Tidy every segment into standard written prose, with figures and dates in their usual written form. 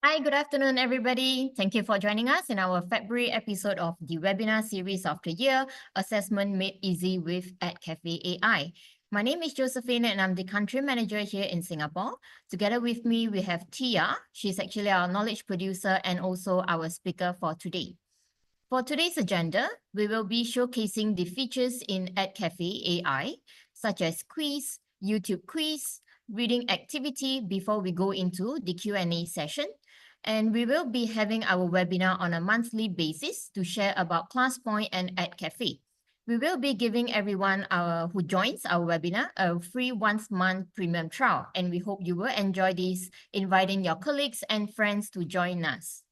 Hi, good afternoon, everybody. Thank you for joining us in our February episode of the webinar series of the year, Assessment Made Easy with Edcafe AI. My name is Josephine and I'm the country manager here in Singapore. Together with me, we have Tia. She's actually our knowledge producer and also our speaker for today. For today's agenda, we will be showcasing the features in Edcafe AI, such as quiz, YouTube quiz, reading activity before we go into the Q&A session. And we will be having our webinar on a monthly basis to share about ClassPoint and Edcafe. We will be giving everyone who joins our webinar a free once-month premium trial, and we hope you will enjoy this, inviting your colleagues and friends to join us.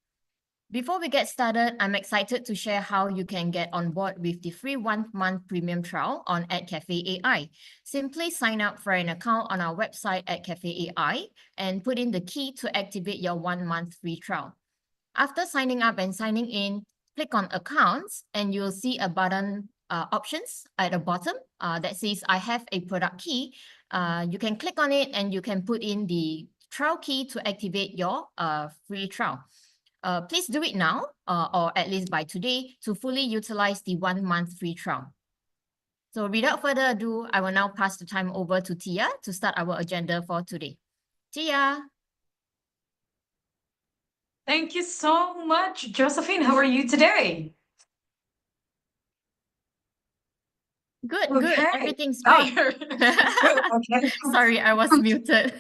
Before we get started, I'm excited to share how you can get on board with the free one-month premium trial on Edcafe AI. Simply sign up for an account on our website Edcafe AI and put in the key to activate your 1 month free trial. After signing up and signing in, click on Accounts and you'll see a button options at the bottom that says I have a product key. You can click on it and you can put in the trial key to activate your free trial. Please do it now, or at least by today, to fully utilize the 1 month free trial. So without further ado, I will now pass the time over to Tia to start our agenda for today. Tia. Thank you so much, Josephine. How are you today? Good, Okay. good. Everything's great. Okay. Sorry, I was muted.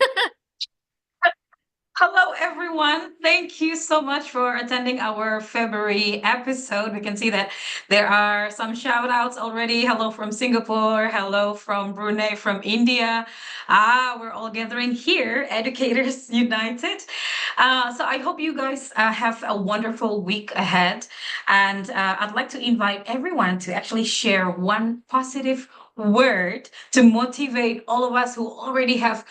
Hello, everyone. Thank you so much for attending our February episode. We can see that there are some shout outs already. Hello from Singapore. Hello from Brunei, from India. We're all gathering here, Educators United. So I hope you guys have a wonderful week ahead. And I'd like to invite everyone to actually share one positive word to motivate all of us who already have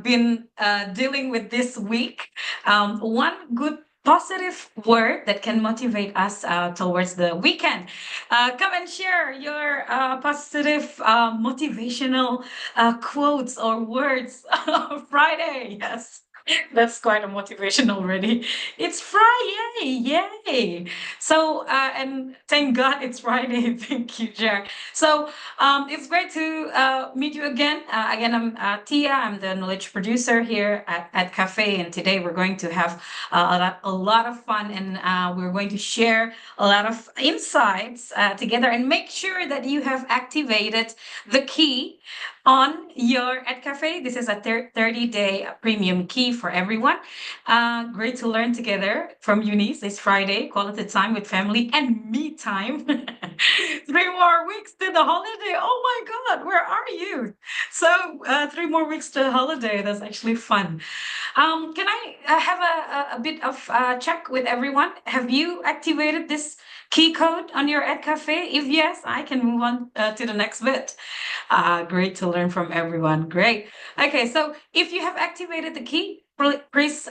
been dealing with this week. One good positive word that can motivate us towards the weekend. Come and share your positive motivational quotes or words. Friday, yes. That's quite a motivation already. It's Friday, yay! So, and thank God it's Friday. Thank you, Jack. So, it's great to meet you again. Again, I'm Tia. I'm the knowledge producer here at Cafe, and today we're going to have a lot of fun, and we're going to share a lot of insights together, and make sure that you have activated the key on your Edcafe. This is a 30-day premium key for everyone. Great to learn together from Eunice this Friday, quality time with family and me time. 3 more weeks to the holiday. Oh my God, where are you? So 3 more weeks to the holiday. That's actually fun. Can I have a bit of check with everyone? Have you activated this key code on your Edcafe? If yes, I can move on to the next bit. Great to learn from everyone. Great. Okay, so if you have activated the key, please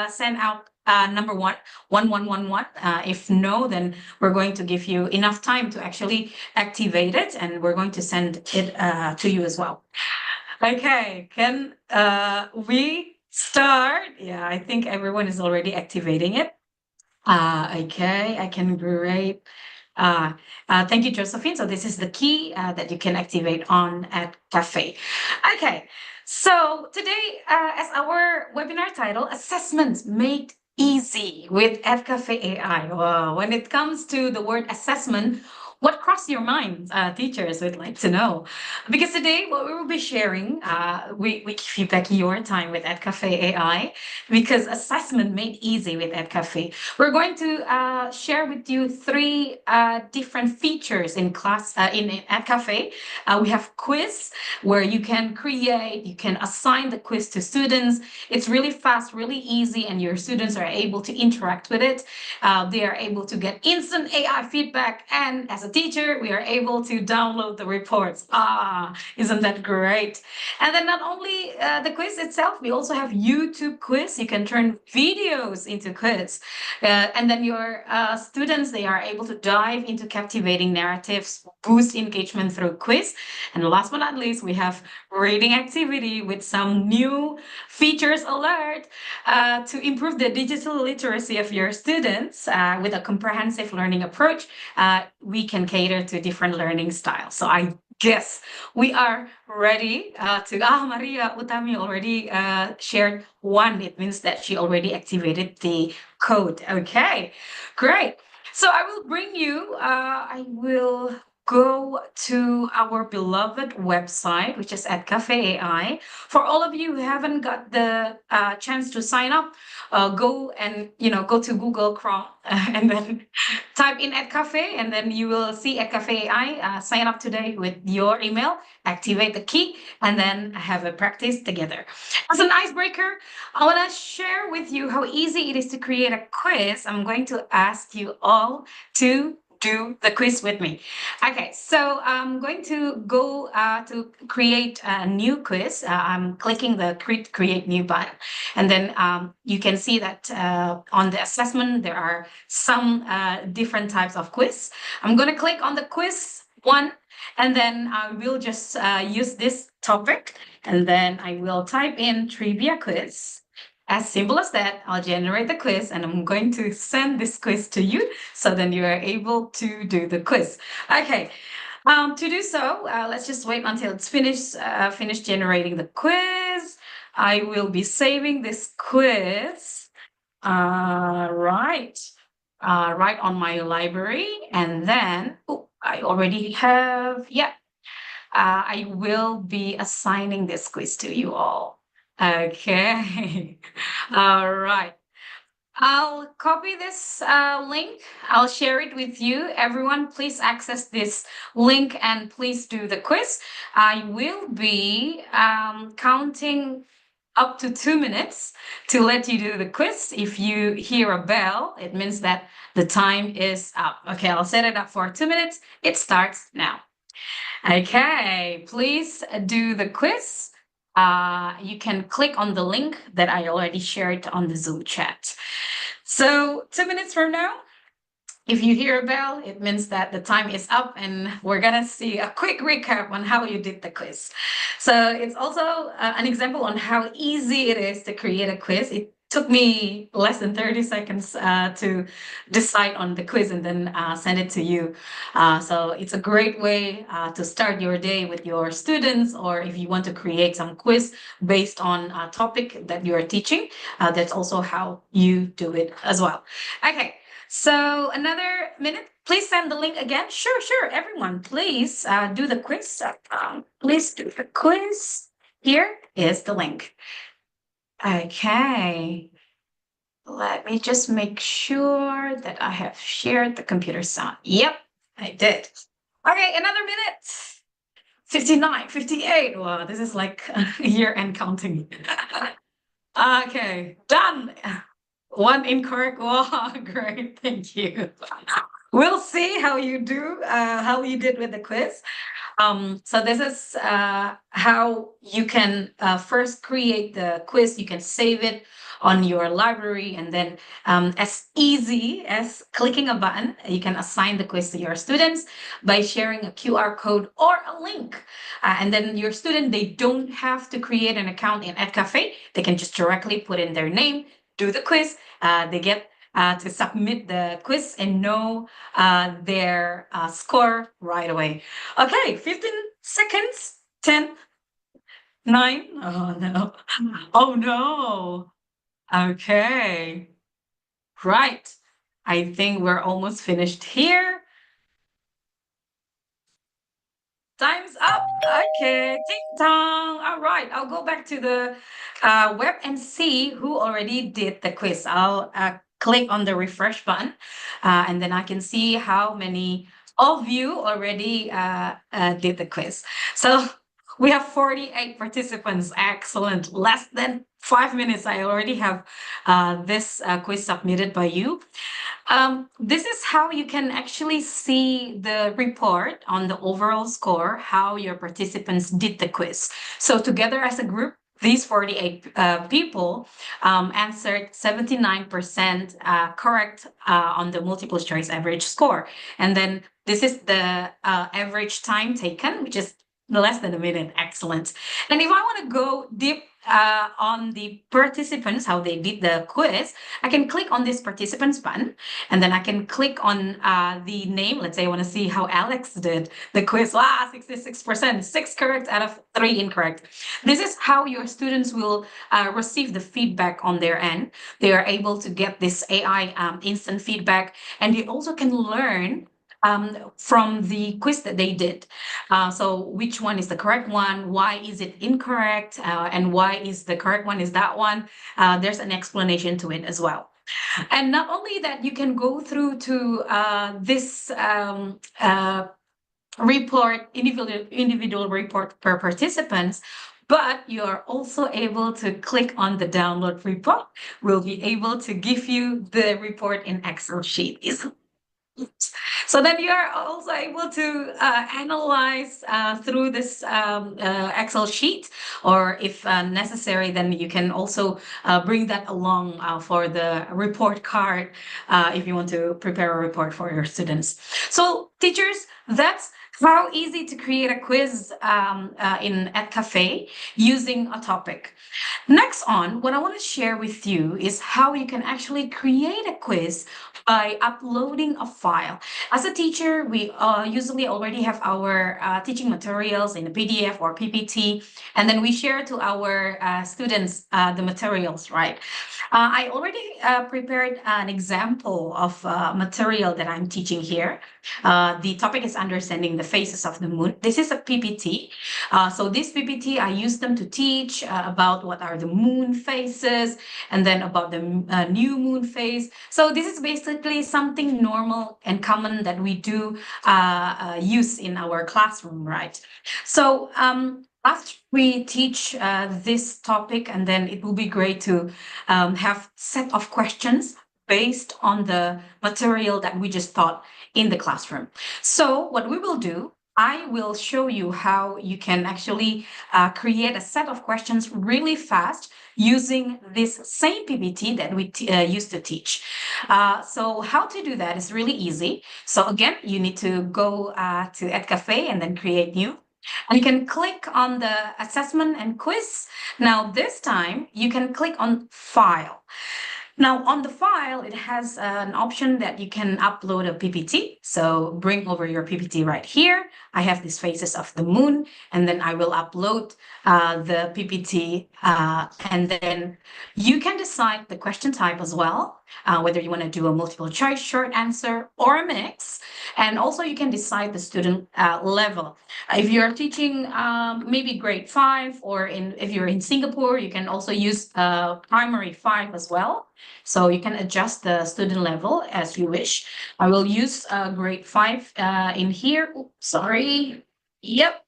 send out number 1111. If no, then we're going to give you enough time to actually activate it, and we're going to send it to you as well. Okay, can we start? Yeah, I think everyone is already activating it. Okay, I can great. Thank you, Josephine. So this is the key that you can activate on at Cafe. Okay, so today, as our webinar title, Assessments Made Easy with Edcafe AI. Wow. When it comes to the word assessment, what crossed your minds, teachers? Would like to know. Because today, what we will be sharing, we give you back your time with Edcafe AI, because assessment made easy with Edcafe. We're going to share with you three different features in Edcafe. We have quiz, where you can create, you can assign the quiz to students. It's really fast, really easy, and your students are able to interact with it. They are able to get instant AI feedback, and as a a teacher, we are able to download the reports. Isn't that great? And then not only the quiz itself, we also have YouTube quiz. You can turn videos into quiz. And then your students, they are able to dive into captivating narratives, boost engagement through quiz. And last but not least, we have reading activity with some new features alert to improve the digital literacy of your students with a comprehensive learning approach. We can cater to different learning styles. So I guess we are ready to, Maria Utami already shared one. It means that she already activated the code. Okay, great. So I will bring you, I will go to our beloved website, which is Edcafe AI. For all of you who haven't got the chance to sign up, go and go to Google Chrome and then type in Edcafe, and then you will see Edcafe AI. Sign up today with your email, activate the key, and then have a practice together. As an icebreaker, I want to share with you how easy it is to create a quiz. I'm going to ask you all to do the quiz with me. Okay, so I'm going to go to create a new quiz. I'm clicking the create new button, and then you can see that on the assessment there are some different types of quiz. I'm going to click on the quiz one, and then I will just use this topic, and then I will type in trivia quiz. As simple as that, I'll generate the quiz, and I'm going to send this quiz to you so then you are able to do the quiz. Okay, to do so, let's just wait until it's finished generating the quiz. I will be saving this quiz right on my library, and then I already have, I will be assigning this quiz to you all. Okay. All right. I'll copy this link. I'll share it with you. Everyone, please access this link and please do the quiz. I will be counting up to 2 minutes to let you do the quiz. If you hear a bell, it means that the time is up. Okay, I'll set it up for 2 minutes. It starts now. Okay, please do the quiz. You can click on the link that I already shared on the Zoom chat. So 2 minutes from now, if you hear a bell, it means that the time is up and we're gonna see a quick recap on how you did the quiz. So it's also an example on how easy it is to create a quiz. It took me less than 30 seconds to decide on the quiz and then send it to you. So it's a great way to start your day with your students, or if you want to create some quiz based on a topic that you are teaching, that's also how you do it as well. Okay, so another minute. Please send the link again. Sure, everyone, please do the quiz. Please do the quiz. Here is the link. Okay, let me just make sure that I have shared the computer sound. Yep, I did. Okay, another minute. 59, 58. Wow, this is like a year-end counting. Okay, done. One incorrect. Wow, great. Thank you. We'll see how you do, how you did with the quiz. So this is how you can first create the quiz. You can save it on your library, and then as easy as clicking a button, you can assign the quiz to your students by sharing a QR code or a link. And then your student, they don't have to create an account in Edcafe. They can just directly put in their name, do the quiz. They get to submit the quiz and know their score right away. Okay, 15 seconds, 10, 9. Oh no. Oh no. Okay. Right. I think we're almost finished here. Time's up. Okay, ting tong. All right, I'll go back to the web and see who already did the quiz. I'll click on the refresh button, and then I can see how many of you already did the quiz. So we have 48 participants. Excellent. Less than 5 minutes. I already have this quiz submitted by you. This is how you can actually see the report on the overall score, how your participants did the quiz. So together as a group, these 48 people answered 79% correct on the multiple choice average score. And then this is the average time taken, which is less than a minute. Excellent. And if I want to go deep on the participants, how they did the quiz, I can click on this participants button, and then I can click on the name. Let's say I want to see how Alex did the quiz. 66%, 6 correct out of 3 incorrect. This is how your students will receive the feedback on their end. They are able to get this AI instant feedback, and you also can learn from the quiz that they did. So which one is the correct one? Why is it incorrect? And why is the correct one is that one? There's an explanation to it as well. And not only that, you can go through to this report, individual report per participants, but you are also able to click on the download report. We'll be able to give you the report in Excel sheet. So then you are also able to analyze through this Excel sheet, or if necessary, then you can also bring that along for the report card if you want to prepare a report for your students. So teachers, that's how easy to create a quiz in Edcafe using a topic. Next on, what I want to share with you is how you can actually create a quiz by uploading a file. As a teacher, we usually already have our teaching materials in a PDF or PPT, and then we share to our students the materials, right? I already prepared an example of material that I'm teaching here. The topic is understanding the phases of the moon. This is a PPT. So this PPT, I use them to teach about what are the moon phases, and then about the new moon phase. So this is basically something normal and common that we do use in our classroom, right? So after we teach this topic, and then it will be great to have set of questions based on the material that we just taught in the classroom. So what we will do, I will show you how you can actually create a set of questions really fast using this same PPT that we used to teach. So how to do that is really easy. So again, you need to go to Edcafe and then create new. And you can click on the assessment and quiz. Now this time you can click on file. Now on the file, it has an option that you can upload a PPT. So bring over your PPT right here. I have these phases of the moon, and then I will upload the PPT, and then you can decide the question type as well, whether you want to do a multiple choice short answer or a mix. And also you can decide the student level. If you're teaching maybe grade 5, or if you're in Singapore, you can also use primary 5 as well. So you can adjust the student level as you wish. I will use grade 5 in here. Oops, sorry. Yep.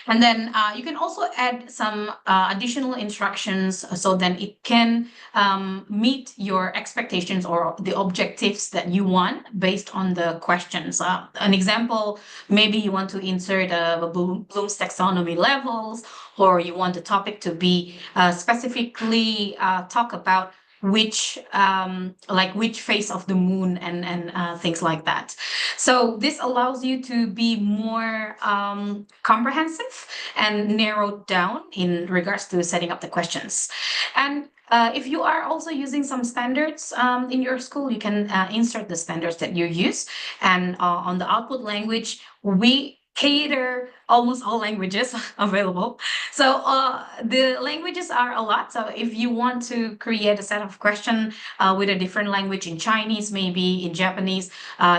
And then you can also add some additional instructions so then it can meet your expectations or the objectives that you want based on the questions. An example, maybe you want to insert Bloom's taxonomy levels, or you want the topic to be specifically talk about which phase of the moon and things like that. So this allows you to be more comprehensive and narrowed down in regards to setting up the questions. And if you are also using some standards in your school, you can insert the standards that you use. And on the output language, we cater almost all languages available. So the languages are a lot. So if you want to create a set of questions with a different language, in Chinese, maybe in Japanese,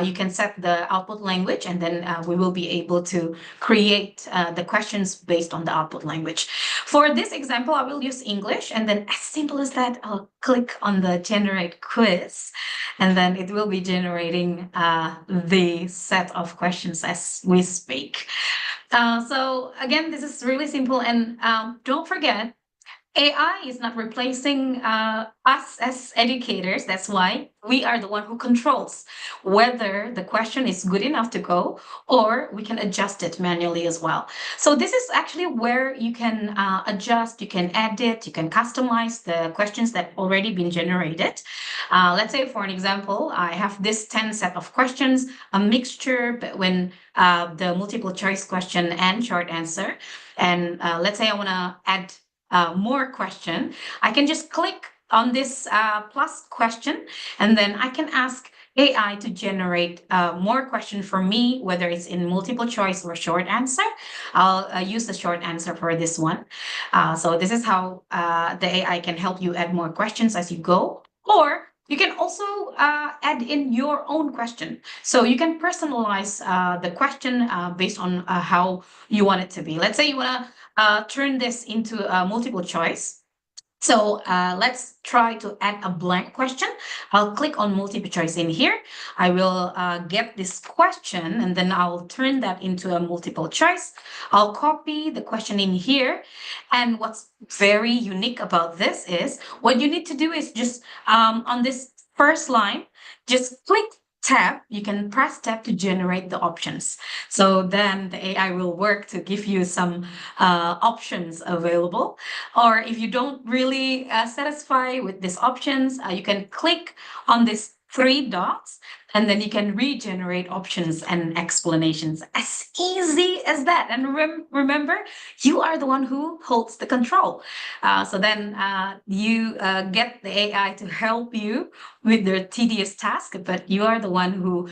you can set the output language, and then we will be able to create the questions based on the output language. For this example, I will use English, and then as simple as that, I'll click on the generate quiz, and then it will be generating the set of questions as we speak. So again, this is really simple, and don't forget, AI is not replacing us as educators. That's why we are the one who controls whether the question is good enough to go, or we can adjust it manually as well. So this is actually where you can adjust, you can edit, you can customize the questions that already been generated. Let's say, for an example, I have this 10 set of questions, a mixture between the multiple choice question and short answer. And let's say I want to add more question, I can just click on this plus question, and then I can ask AI to generate more question for me, whether it's in multiple choice or short answer. I'll use the short answer for this one. So this is how the AI can help you add more questions as you go. Or you can also add in your own question. So you can personalize the question based on how you want it to be. Let's say you want to turn this into a multiple choice. So let's try to add a blank question. I'll click on multiple choice in here. I will get this question, and then I'll turn that into a multiple choice. I'll copy the question in here. And what's very unique about this is what you need to do is just on this first line, just click tab. You can press tab to generate the options. So then the AI will work to give you some options available. Or if you don't really satisfy with these options, you can click on these three dots, and then you can regenerate options and explanations. As easy as that. And remember, you are the one who holds the control. So then you get the AI to help you with their tedious task, but you are the one who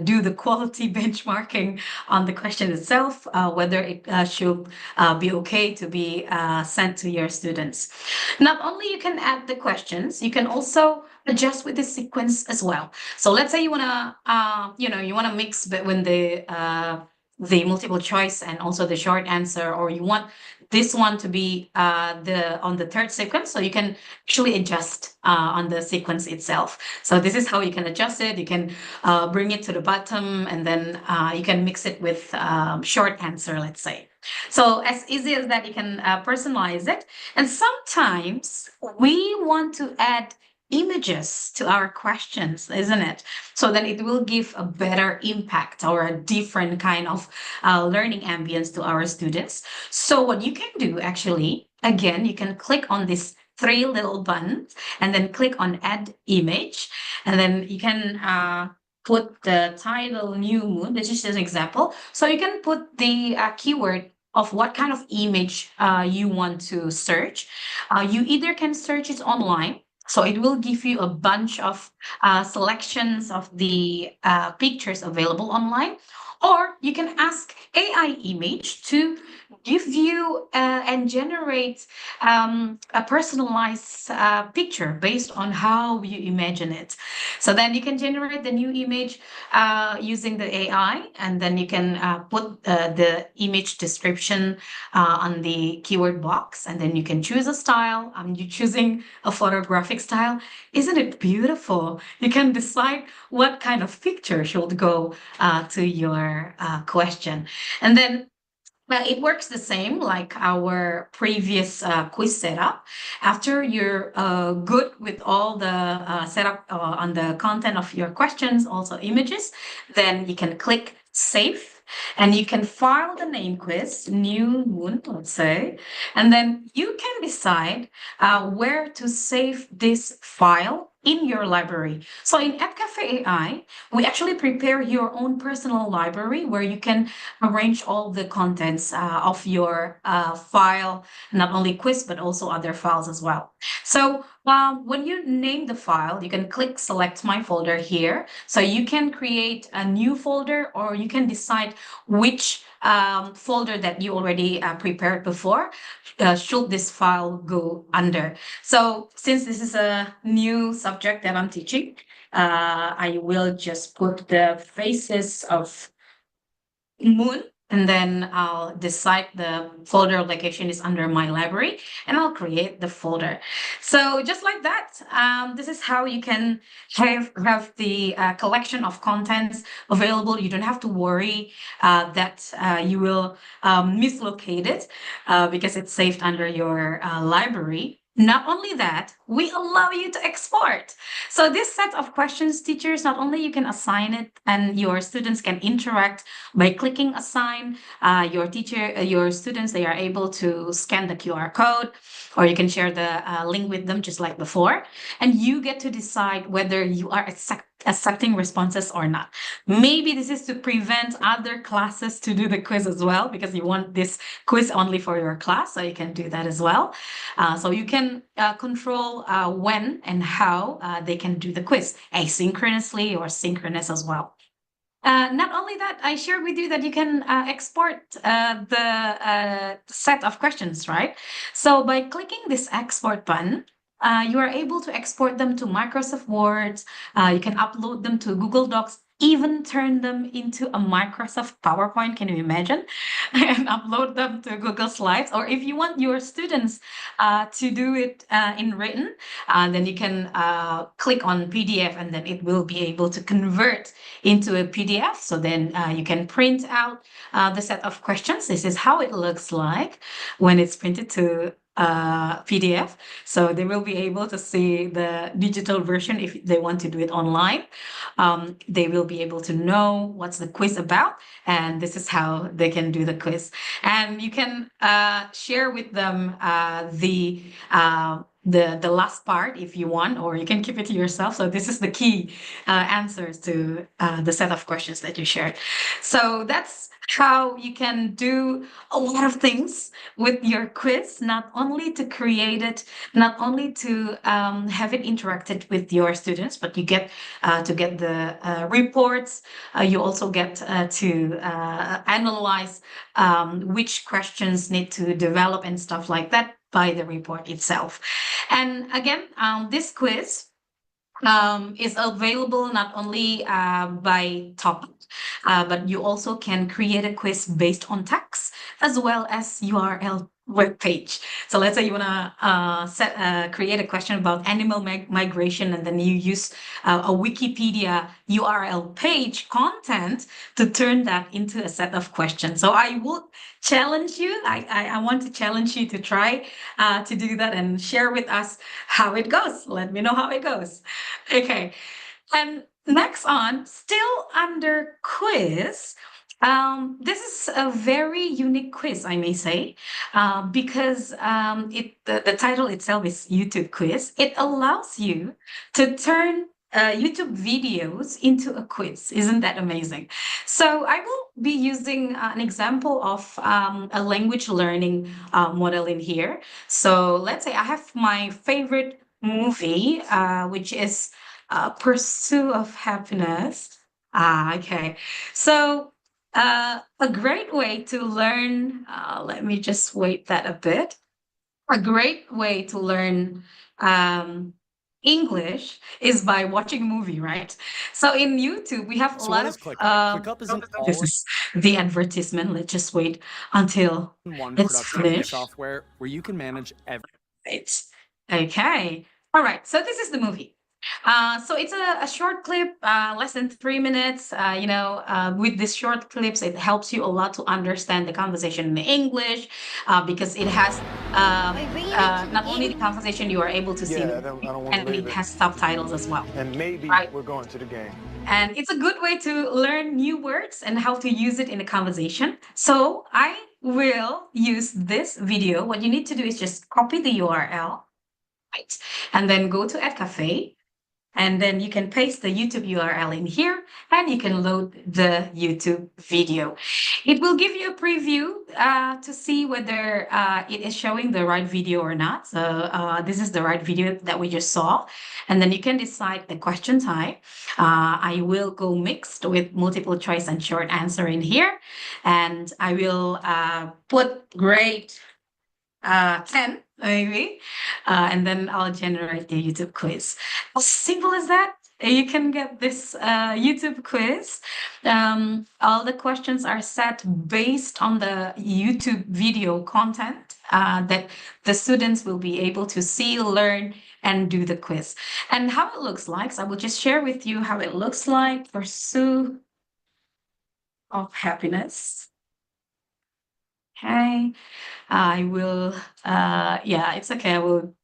do the quality benchmarking on the question itself, whether it should be okay to be sent to your students. Not only you can add the questions, you can also adjust with the sequence as well. So let's say you want to, you want to mix between the multiple choice and also the short answer, or you want this one to be on the third sequence, so you can actually adjust on the sequence itself. So this is how you can adjust it. You can bring it to the bottom, and then you can mix it with short answer, let's say. So as easy as that, you can personalize it. And sometimes we want to add images to our questions, isn't it? So then it will give a better impact or a different kind of learning ambience to our students. So what you can do actually, again, you can click on this three little buttons and then click on add image, and then you can put the title new moon. This is just an example. So you can put the keyword of what kind of image you want to search. You either can search it online, so it will give you a bunch of selections of the pictures available online, or you can ask AI image to give you and generate a personalized picture based on how you imagine it. So then you can generate the new image using the AI, and then you can put the image description on the keyword box, and then you can choose a style. You're choosing a photographic style. Isn't it beautiful? You can decide what kind of picture should go to your question. And then it works the same like our previous quiz setup. After you're good with all the setup on the content of your questions, also images, then you can click save, and you can file the name quiz, new moon, let's say, and then you can decide where to save this file in your library. So in Edcafe AI, we actually prepare your own personal library where you can arrange all the contents of your file, not only quiz, but also other files as well. So when you name the file, you can click select my folder here. So you can create a new folder, or you can decide which folder that you already prepared before should this file go under. So since this is a new subject that I'm teaching, I will just put the faces of moon and then I'll decide the folder location is under my library, and I'll create the folder. So just like that, this is how you can have the collection of contents available. You don't have to worry that you will mislocate it because it's saved under your library. Not only that, we allow you to export. So this set of questions, teachers, not only you can assign it and your students can interact by clicking assign, your students, they are able to scan the QR code, or you can share the link with them just like before. And you get to decide whether you are accepting responses or not. Maybe this is to prevent other classes to do the quiz as well, because you want this quiz only for your class, so you can do that as well. So you can control when and how they can do the quiz, asynchronously or synchronous as well. Not only that, I shared with you that you can export the set of questions, right? So by clicking this export button, you are able to export them to Microsoft Word. You can upload them to Google Docs, even turn them into a Microsoft PowerPoint. Can you imagine? And upload them to Google Slides. Or if you want your students to do it in written, then you can click on PDF, and then it will be able to convert into a PDF. So then you can print out the set of questions. This is how it looks like when it's printed to PDF. So they will be able to see the digital version if they want to do it online. They will be able to know what's the quiz about, and this is how they can do the quiz. And you can share with them the last part if you want, or you can keep it to yourself. So this is the key answers to the set of questions that you shared. So that's how you can do a lot of things with your quiz, not only to create it, not only to have it interacted with your students, but you get to get the reports. You also get to analyze which questions need to develop and stuff like that by the report itself. And again, this quiz is available not only by topic, but you also can create a quiz based on text as well as URL web page. So let's say you want to create a question about animal migration, and then you use a Wikipedia URL page content to turn that into a set of questions. So I would challenge you. I want to challenge you to try to do that and share with us how it goes. Let me know how it goes. Okay. And next on, still under quiz, this is a very unique quiz, I may say, because the title itself is YouTube quiz. It allows you to turn YouTube videos into a quiz. Isn't that amazing? So I will be using an example of a language learning model in here. So let's say I have my favorite movie, which is Pursuit of Happiness. Okay. So a great way to learn, let me just wait that a bit. A great way to learn English is by watching a movie, right? So in YouTube, we have a So lot what is of ClickUp? ClickUp is an this is the advertisement. Let's just wait until all-in-one it's production finished. software where you can manage every. Right. Okay. All right. So this is the movie. So it's a short clip, less than 3 minutes. With these short clips, it helps you a lot to understand the conversation in English, because it has not only the conversation you are able to see, Yeah, I don't want to and leave it it. has subtitles as well. And maybe Right. we're going to the game. And it's a good way to learn new words and how to use it in a conversation. So I will use this video. What you need to do is just copy the URL, right? And then go to Edcafe. And then you can paste the YouTube URL in here, and you can load the YouTube video. It will give you a preview to see whether it is showing the right video or not. So this is the right video that we just saw. And then you can decide the question type. I will go mixed with multiple choice and short answer in here. And I will put grade 10 maybe, and then I'll generate the YouTube quiz. As simple as that. you can get this YouTube quiz. All the questions are set based on the YouTube video content that the students will be able to see, learn, and do the quiz. And how it looks like, so I will just share with you how it looks like. Pursue of happiness. Okay, I will, yeah, it's okay. I will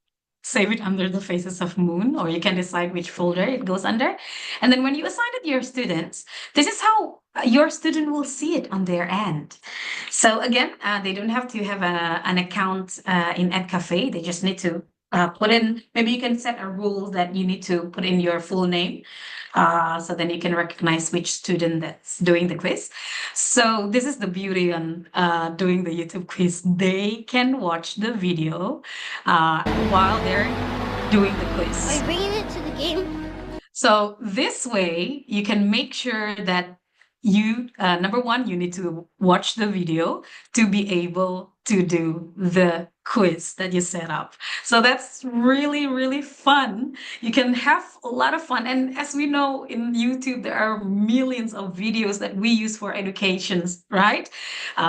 save it under the Faces of Moon, or you can decide which folder it goes under. And then when you assign it to your students, this is how your student will see it on their end. So again, they don't have to have an account in Edcafe. They just need to put in, maybe you can set a rule that you need to put in your full name. So then you can recognize which student that's doing the quiz. So this is the beauty on doing the YouTube quiz. They can watch the video while they're doing the quiz. Are you bringing it to the game? So this way you can make sure that you, number one, you need to watch the video to be able to do the quiz that you set up. So that's really, really fun. You can have a lot of fun. And as we know in YouTube, there are millions of videos that we use for educations, right?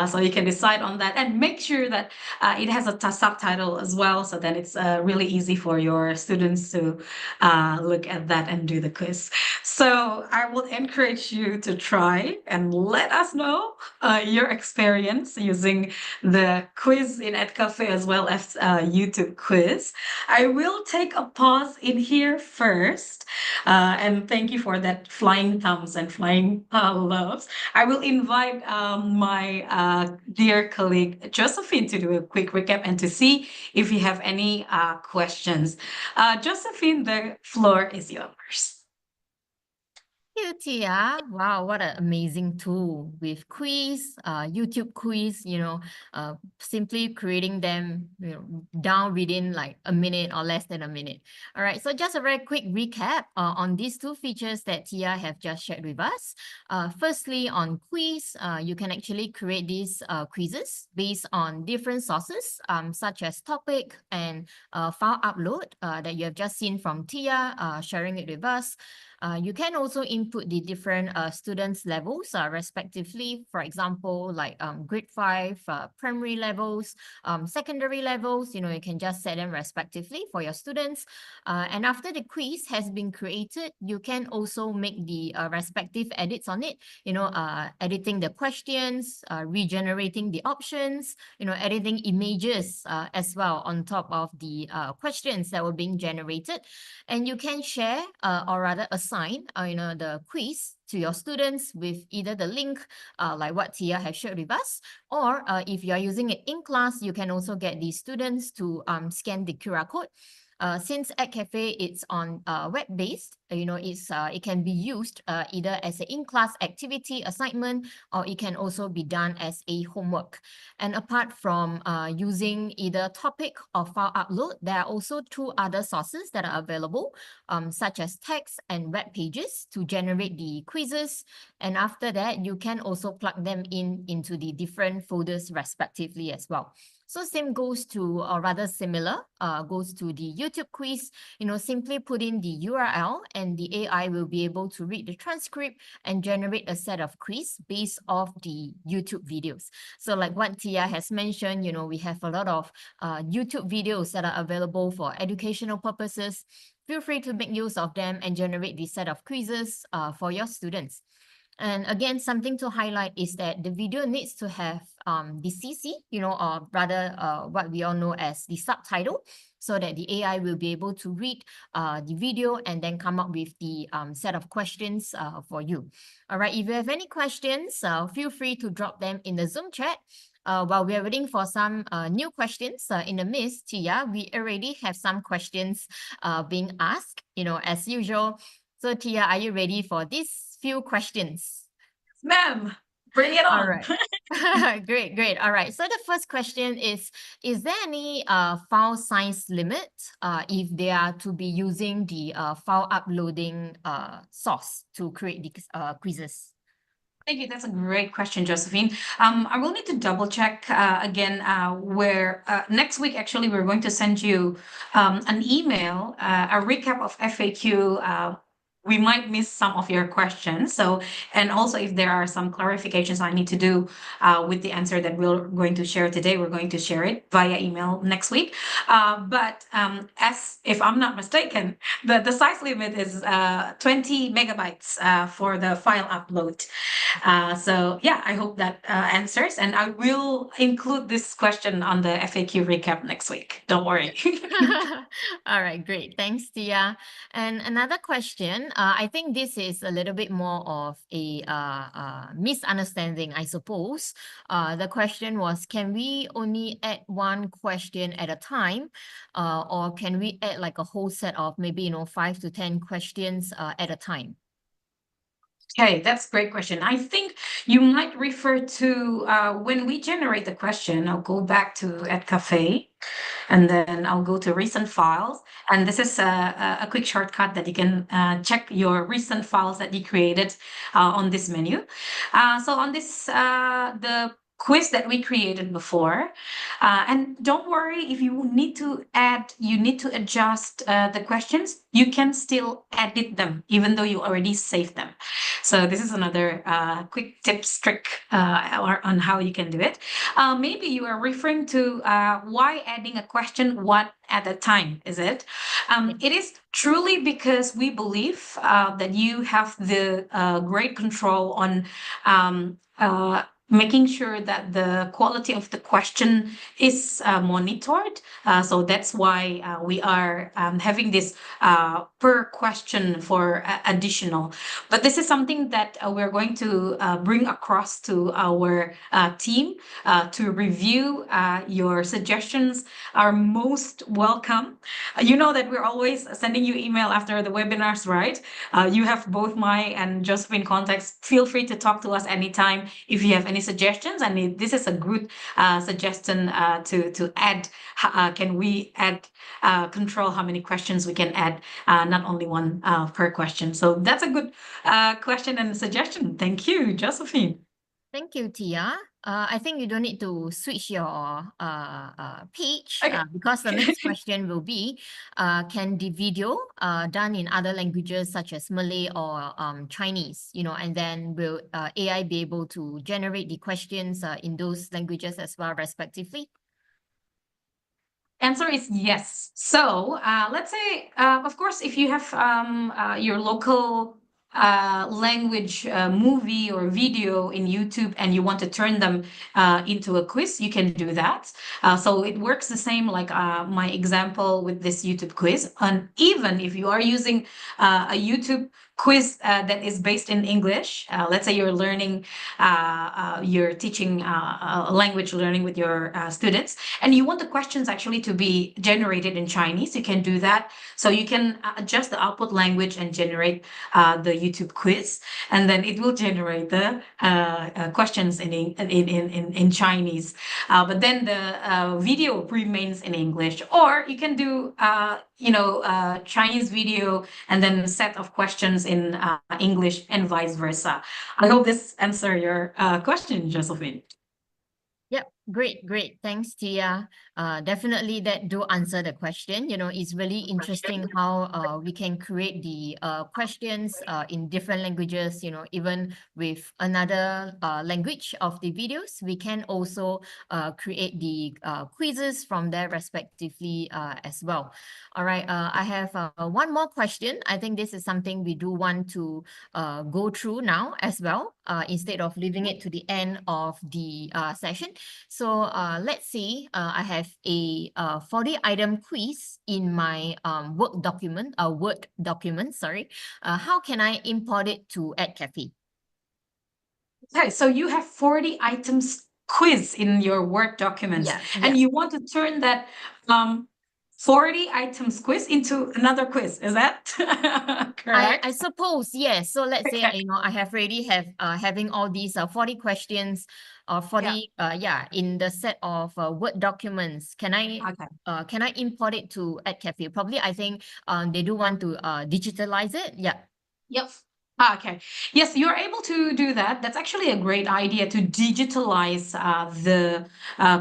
So you can decide on that and make sure that it has a subtitle as well. So then it's really easy for your students to look at that and do the quiz. So I will encourage you to try and let us know your experience using the quiz in Edcafe as well as YouTube quiz. I will take a pause in here first. And thank you for that flying thumbs and flying loves. I will invite my dear colleague Josephine to do a quick recap and to see if you have any questions. Josephine, the floor is yours. Thank you, Tia. Wow, what an amazing tool with quiz, YouTube quiz, simply creating them down within like a minute or less than a minute. All right, so just a very quick recap on these two features that Tia have just shared with us. Firstly, on quiz, you can actually create these quizzes based on different sources, such as topic and file upload that you have just seen from Tia sharing it with us. You can also input the different students levels respectively. For example, like grade 5, primary levels, secondary levels, you can just set them respectively for your students. And after the quiz has been created, you can also make the respective edits on it, editing the questions, regenerating the options, editing images as well on top of the questions that were being generated. And you can share or rather assign the quiz to your students with either the link like what Tia has shared with us, or if you are using it in class, you can also get the students to scan the QR code. Since Edcafe it's on web-based, it can be used either as an in-class activity assignment, or it can also be done as a homework. And apart from using either topic or file upload, there are also two other sources that are available, such as text and web pages to generate the quizzes. And after that, you can also plug them into the different folders respectively as well. So same goes to, or rather similar, goes to the YouTube quiz. Simply put in the URL and the AI will be able to read the transcript and generate a set of quiz based off the YouTube videos. So like what Tia has mentioned, we have a lot of YouTube videos that are available for educational purposes. Feel free to make use of them and generate the set of quizzes for your students. And again, something to highlight is that the video needs to have the CC, or rather what we all know as the subtitle, so that the AI will be able to read the video and then come up with the set of questions for you. All right, if you have any questions, feel free to drop them in the Zoom chat. While we are waiting for some new questions in the midst, Tia, we already have some questions being asked, as usual. So Tia, are you ready for these few questions? Ma'am, bring it on. All right. Great. All right. So the first question is there any file size limit if they are to be using the file uploading source to create the quizzes? Thank you. That's a great question, Josephine. I will need to double check again where next week, actually, we're going to send you an email, a recap of FAQ we might miss some of your questions. So, and also if there are some clarifications I need to do with the answer that we're going to share today, we're going to share it via email next week. But as if I'm not mistaken, the size limit is 20 megabytes for the file upload. So yeah, I hope that answers, and I will include this question on the FAQ recap next week. Don't worry. All right, great. Thanks, Tia. And another question, I think this is a little bit more of a misunderstanding, I suppose. The question was, can we only add one question at a time? Or can we add like a whole set of maybe, 5 to 10 questions at a time? Okay, that's a great question. I think you might refer to when we generate the question. I'll go back to Edcafe, and then I'll go to recent files. And this is a quick shortcut that you can check your recent files that you created on this menu. So on this, the quiz that we created before. And don't worry if you need to adjust the questions, you can still edit them, even though you already saved them. So this is another quick trick on how you can do it. Maybe you are referring to why adding a question one at a time, is it? It is truly because we believe that you have the great control on making sure that the quality of the question is monitored. So that's why we are having this per question for additional. But this is something that we're going to bring across to our team to review. Your suggestions are most welcome. You know that we're always sending you email after the webinars, right? You have both my and Josephine contacts. Feel free to talk to us anytime if you have any suggestions. And this is a good suggestion to add. Can we add control how many questions we can add, not only one per question. So that's a good question and suggestion. Thank you, Josephine. Thank you, Tia. I think you don't need to switch your page Okay. because the next question will be, can the video done in other languages such as Malay or Chinese, and then will AI be able to generate the questions in those languages as well, respectively? Answer is yes. So let's say, of course, if you have your local language movie or video in YouTube and you want to turn them into a quiz, you can do that. So it works the same like my example with this YouTube quiz. And even if you are using a YouTube quiz that is based in English, let's say you're learning, you're teaching language learning with your students, and you want the questions actually to be generated in Chinese, you can do that. So you can adjust the output language and generate the YouTube quiz, and then it will generate the questions in Chinese. But then the video remains in English, or you can do Chinese video and then a set of questions in English and vice versa. I hope this answers your question, Josephine. Yep, great. Thanks, Tia. Definitely that do answer the question. It's really interesting how we can create the questions in different languages, even with another language of the videos. We can also create the quizzes from there respectively as well. All right, I have one more question. I think this is something we do want to go through now as well, instead of leaving it to the end of the session. So let's say I have a 40-item quiz in my Word document, sorry. How can I import it to Edcafe? Okay, so you have 40 items quiz in your Word documents, and you want to turn that 40 items quiz into another quiz. Is that correct? I suppose, yes. So let's say, I have already having all these 40 questions or 40 in the set of Word documents. Can I import it to Edcafe? Probably I think they do want to digitalize it. Yeah. Yep. Okay. Yes, you're able to do that. That's actually a great idea to digitalize the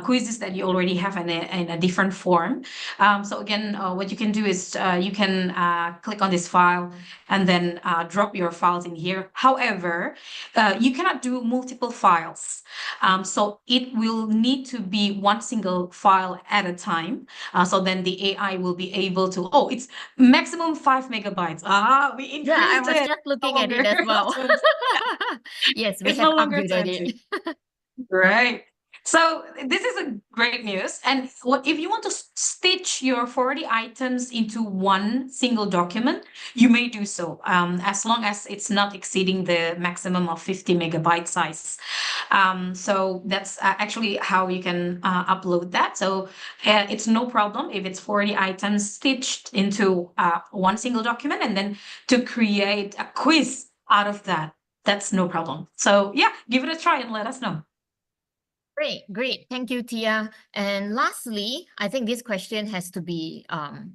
quizzes that you already have in a different form. So again, what you can do is you can click on this file and then drop your files in here. However, you cannot do multiple files. So it will need to be one single file at a time. So then the AI will be able to, oh, it's maximum 5 MB. Ah, we Yeah, I increased was it. just No looking at it longer as well. 20. Yes, we It's have no longer upgraded 20. it. Right. So this is a great news. And what if you want to stitch your 40 items into one single document, you may do so, as long as it's not exceeding the maximum of 50 MB size. So that's actually how you can upload that. So it's no problem if it's 40 items stitched into one single document, and then to create a quiz out of that. That's no problem. So yeah, give it a try and let us know. Great, great. Thank you, Tia. And lastly, I think this question has to be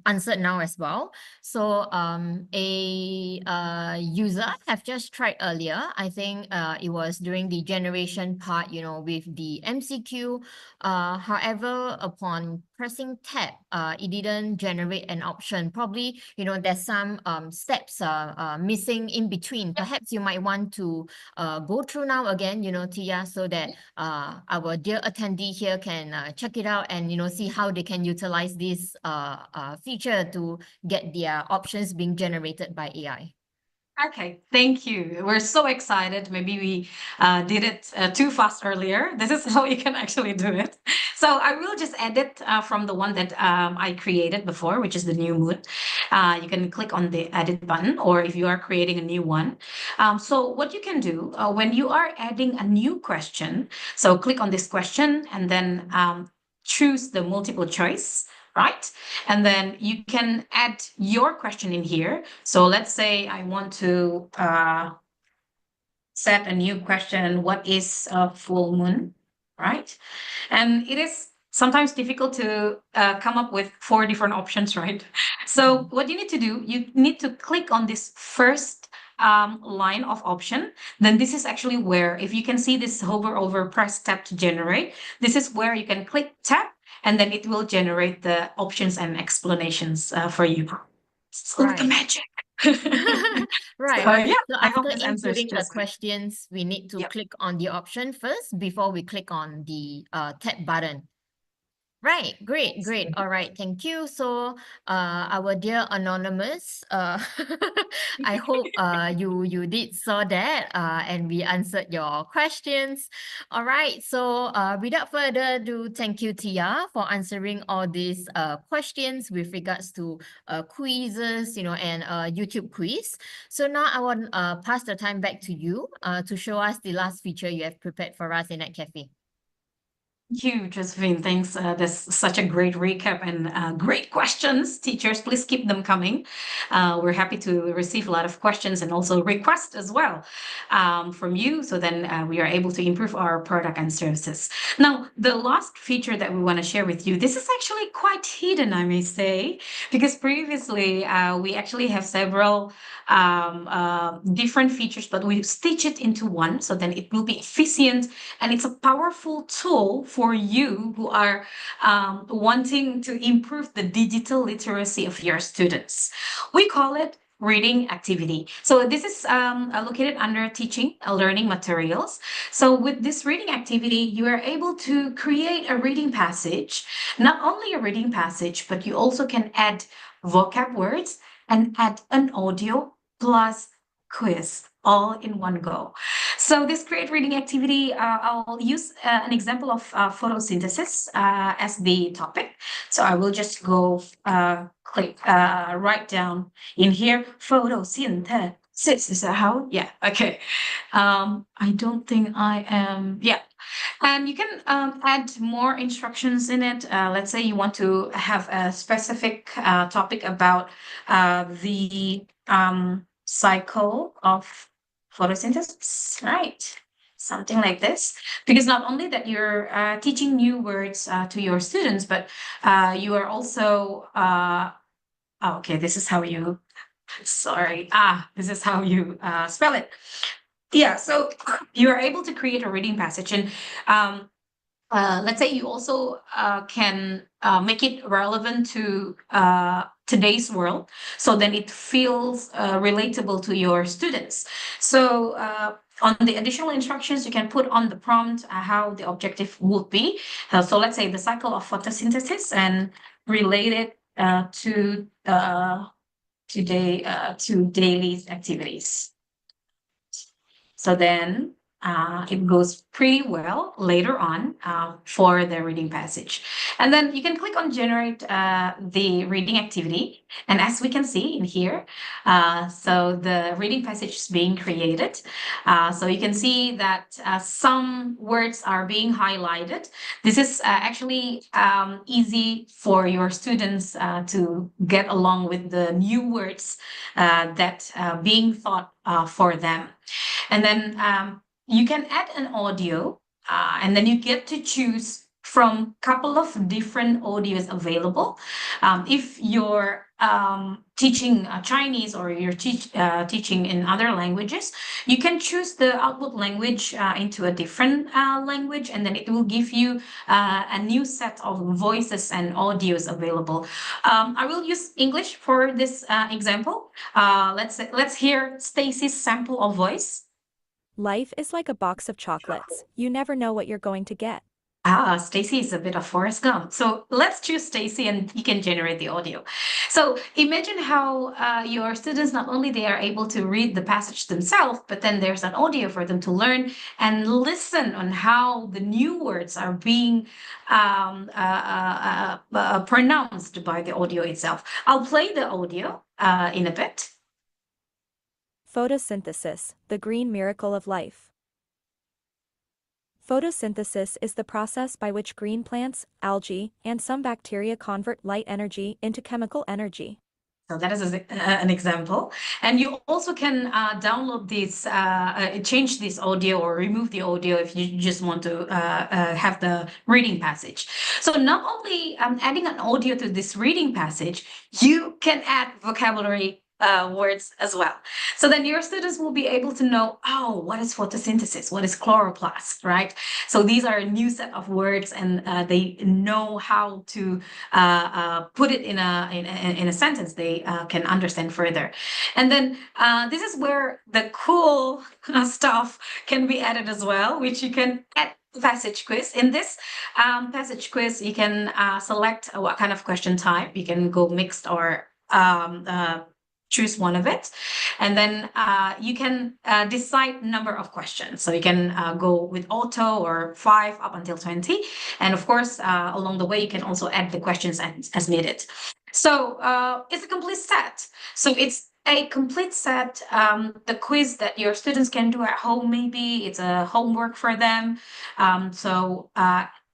answered now as well. So a user have just tried earlier. I think it was during the generation part, with the MCQ. However, upon pressing tab, it didn't generate an option. Probably, there's some steps missing in between. Perhaps you might want to go through now again, Tia, so that our dear attendee here can check it out and see how they can utilize this feature to get their options being generated by AI. Okay, thank you. We're so excited. Maybe we did it too fast earlier. This is how you can actually do it. So I will just edit from the one that I created before, which is the new mood. You can click on the edit button, or if you are creating a new one. So what you can do when you are adding a new question, so click on this question and then choose the multiple choice, right? And then you can add your question in here. So let's say I want to set a new question. What is a full moon, right? And it is sometimes difficult to come up with 4 different options, right? So what you need to do, you need to click on this first line of option. Then this is actually where, if you can see this hover over, press tab to generate, this is where you can click tab, and then it will generate the options and explanations for you. So the Right. magic. Right, So right. yeah, So I hope after this answers inputting the just. questions, we need to Yep. click on the option first before we click on the tab button. Right, great, great. All right, thank you. So, our dear anonymous, I hope you did saw that and we answered your questions. All right, so without further ado, thank you, Tia, for answering all these questions with regards to quizzes, and YouTube quiz. So now I want pass the time back to you to show us the last feature you have prepared for us in Edcafe. Thank you, Josephine. Thanks. That's such a great recap and great questions. Teachers, please keep them coming. We're happy to receive a lot of questions and also requests as well from you. So then we are able to improve our product and services. Now, the last feature that we want to share with you, this is actually quite hidden, I may say, because previously we actually have several different features, but we stitch it into one. So then it will be efficient, and it's a powerful tool for you who are wanting to improve the digital literacy of your students. We call it reading activity. So this is located under teaching learning materials. So with this reading activity, you are able to create a reading passage, not only a reading passage, but you also can add vocab words and add an audio plus quiz all in one go. So this create reading activity, I'll use an example of photosynthesis as the topic. So I will just go write down in here photosynthesis. Is that how? Yeah. Okay. I don't think I am. Yeah. And you can add more instructions in it. Let's say you want to have a specific topic about the cycle of photosynthesis, right? Something like this. Because not only that you're teaching new words to your students, but you are also, okay, this is how you Sorry. This is how you spell it. Yeah, so you are able to create a reading passage, and let's say you also can make it relevant to today's world, so then it feels relatable to your students. So on the additional instructions, you can put on the prompt how the objective would be. So let's say the cycle of photosynthesis and relate it to daily activities. So then it goes pretty well later on for the reading passage. And then you can click on generate the reading activity. And as we can see in here, so the reading passage is being created. So you can see that some words are being highlighted. This is actually easy for your students to get along with the new words that being thought for them. And then you can add an audio, and then you get to choose from a couple of different audios available. If you're teaching Chinese or you're teaching in other languages, you can choose the output language into a different language, and then it will give you a new set of voices and audios available. I will use English for this example. Let's hear Stacy's sample of voice. Life is like a box of chocolates. You never know what you're going to get. Stacy is a bit of Forrest Gump. So let's choose Stacy and you can generate the audio. So imagine how your students, not only they are able to read the passage themselves, but then there's an audio for them to learn and listen on how the new words are being pronounced by the audio itself. I'll play the audio in a bit. Photosynthesis, the green miracle of life. Photosynthesis is the process by which green plants, algae, and some bacteria convert light energy into chemical energy. So that is an example. And you also can download this, change this audio or remove the audio if you just want to have the reading passage. So not only adding an audio to this reading passage, you can add vocabulary words as well. So then your students will be able to know, oh, what is photosynthesis? What is chloroplast, right? So these are a new set of words, and they know how to put it in a sentence they can understand further. And then this is where the cool stuff can be added as well, which you can add passage quiz. In this passage quiz, you can select what kind of question type. You can go mixed or choose one of it, and then you can decide number of questions. So you can go with auto or 5 up until 20, and of course along the way you can also add the questions as needed. So it's a complete set. So it's a complete set, the quiz that your students can do at home. Maybe it's a homework for them.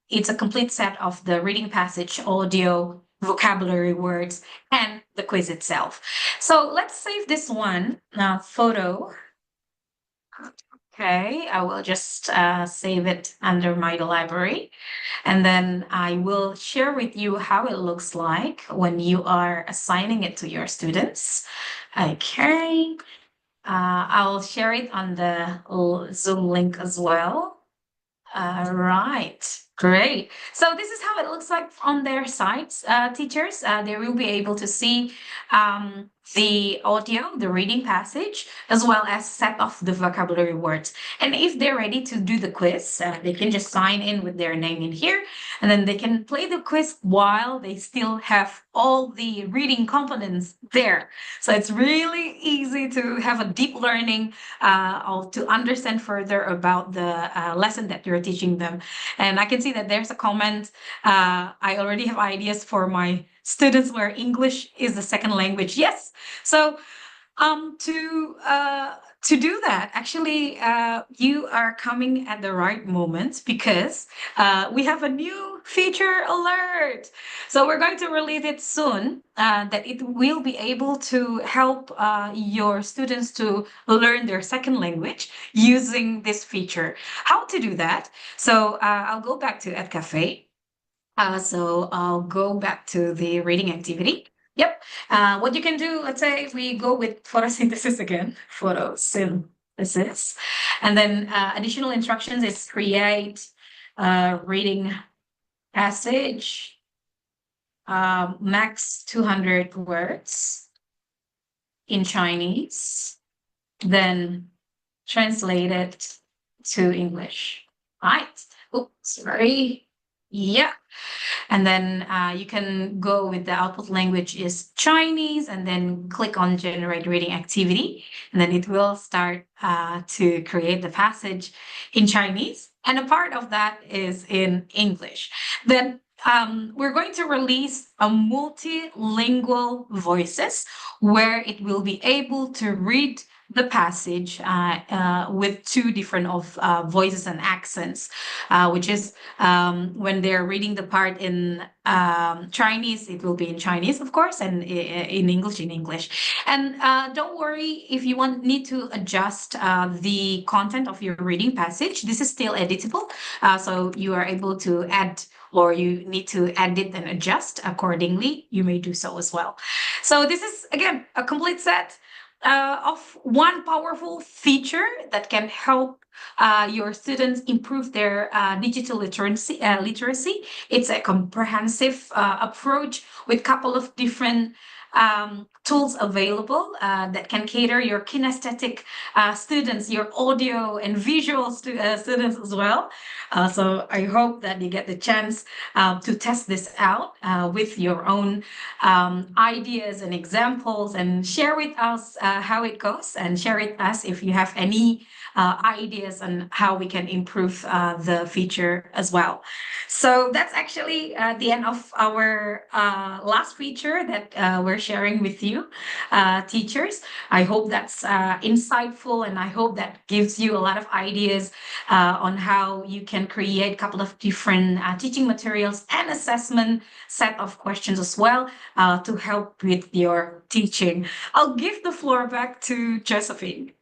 It's a complete set of the reading passage, audio, vocabulary words, and the quiz itself. So let's save this one photo. Okay, I will just save it under my library, and then I will share with you how it looks like when you are assigning it to your students. Okay, I'll share it on the Zoom link as well. All right, great. So this is how it looks like on their sites, teachers. They will be able to see the audio, the reading passage, as well as set of the vocabulary words. And if they're ready to do the quiz, they can just sign in with their name in here, and then they can play the quiz while they still have all the reading components there. So it's really easy to have a deep learning or to understand further about the lesson that you're teaching them. And I can see that there's a comment. I already have ideas for my students where English is the second language. Yes. So to do that, actually, you are coming at the right moment, because we have a new feature alert. So we're going to release it soon, that it will be able to help your students to learn their second language using this feature. How to do that? So I'll go back to Edcafe. So I'll go back to the reading activity. Yep. What you can do, let's say we go with photosynthesis again, photosynthesis. And then additional instructions is create reading passage, max 200 words in Chinese, then translate it to English. Right. Oops, sorry. Yeah. And then you can go with the output language is Chinese and then click on generate reading activity. And then it will start to create the passage in Chinese. And a part of that is in English. Then we're going to release a multilingual voices where it will be able to read the passage with two different of voices and accents, which is when they're reading the part in Chinese, it will be in Chinese, of course, and in English. And don't worry if you need to adjust the content of your reading passage. This is still editable, so you are able to add or you need to edit and adjust accordingly. You may do so as well. So this is, again, a complete set of one powerful feature that can help your students improve their digital literacy. It's a comprehensive approach with a couple of different tools available that can cater your kinesthetic students, your audio and visual students as well. So I hope that you get the chance to test this out with your own ideas and examples and share with us how it goes, and share with us if you have any ideas on how we can improve the feature as well. So that's actually the end of our last feature that we're sharing with you, teachers. I hope that's insightful, and I hope that gives you a lot of ideas on how you can create a couple of different teaching materials and assessment set of questions as well to help with your teaching. I'll give the floor back to Josephine.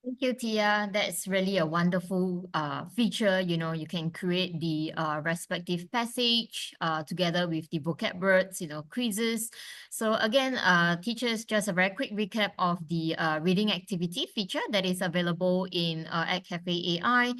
Thank you, Tia. That's really a wonderful feature. You know, you can create the respective passage together with the vocab words, quizzes. So again, teachers, just a very quick recap of the reading activity feature that is available in Edcafe AI.